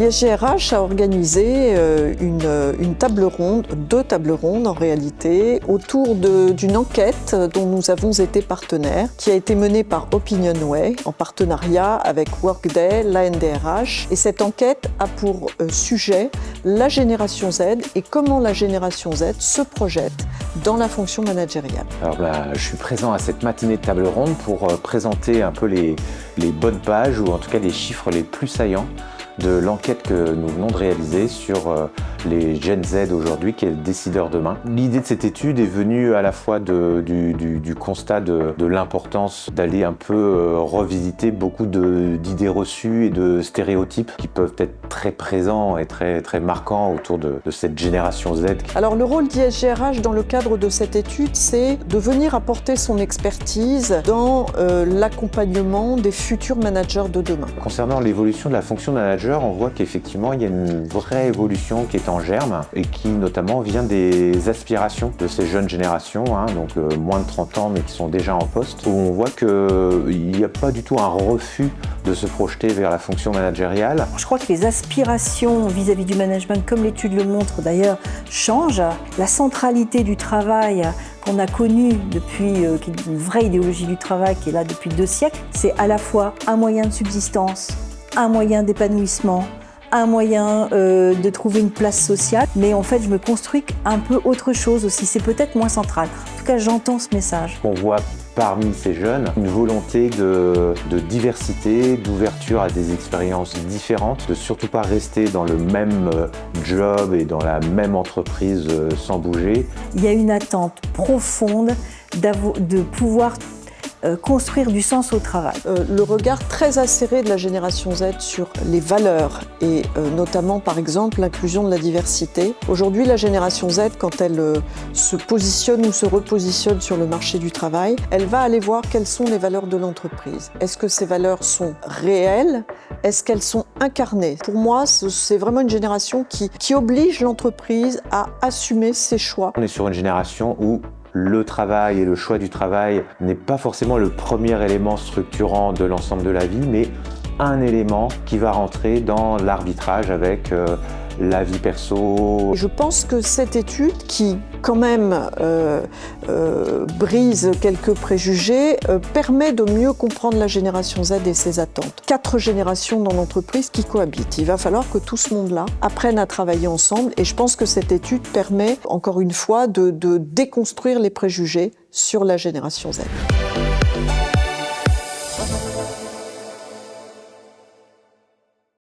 L'ISGRH a organisé une table ronde, 2 tables rondes en réalité, autour d'une enquête dont nous avons été partenaires, qui a été menée par Opinionway en partenariat avec Workday, l'ANDRH. Et cette enquête a pour sujet la génération Z et comment la génération Z se projette dans la fonction managériale. Alors là, je suis présent à cette matinée de table ronde pour présenter un peu les bonnes pages ou en tout cas les chiffres les plus saillants de l'enquête que nous venons de réaliser sur les Gen Z aujourd'hui, qui est le décideur demain. L'idée de cette étude est venue à la fois du constat de l'importance d'aller un peu revisiter beaucoup d'idées reçues et de stéréotypes qui peuvent être très présents et très marquants autour de cette génération Z. Alors le rôle d'ISGRH dans le cadre de cette étude, c'est de venir apporter son expertise dans l'accompagnement des futurs managers de demain. Concernant l'évolution de la fonction de manager, on voit qu'effectivement il y a une vraie évolution qui est en germe et qui notamment vient des aspirations de ces jeunes générations, donc moins de 30 ans mais qui sont déjà en poste, où on voit qu'il n'y a pas du tout un refus de se projeter vers la fonction managériale. Je crois que les aspirations vis-à-vis du management, comme l'étude le montre d'ailleurs, changent. La centralité du travail qu'on a connue depuis, qui est une vraie idéologie du travail qui est là depuis 2 siècles, c'est à la fois un moyen de subsistance, un moyen d'épanouissement, un moyen de trouver une place sociale, mais en fait je me construis un peu autre chose aussi, c'est peut-être moins central. En tout cas j'entends ce message. On voit parmi ces jeunes une volonté de diversité, d'ouverture à des expériences différentes, de surtout pas rester dans le même job et dans la même entreprise sans bouger. Il y a une attente profonde de pouvoir construire du sens au travail. Le regard très acéré de la génération Z sur les valeurs et notamment par exemple l'inclusion de la diversité. Aujourd'hui la génération Z, quand elle se positionne ou se repositionne sur le marché du travail, elle va aller voir quelles sont les valeurs de l'entreprise. Est-ce que ces valeurs sont réelles? Est-ce qu'elles sont incarnées? Pour moi, c'est vraiment une génération qui oblige l'entreprise à assumer ses choix. On est sur une génération où le travail et le choix du travail n'est pas forcément le premier élément structurant de l'ensemble de la vie, mais un élément qui va rentrer dans l'arbitrage avec la vie perso. Je pense que cette étude, qui quand même brise quelques préjugés, permet de mieux comprendre la génération Z et ses attentes. 4 générations dans l'entreprise qui cohabitent. Il va falloir que tout ce monde-là apprenne à travailler ensemble et je pense que cette étude permet, encore une fois, de déconstruire les préjugés sur la génération Z.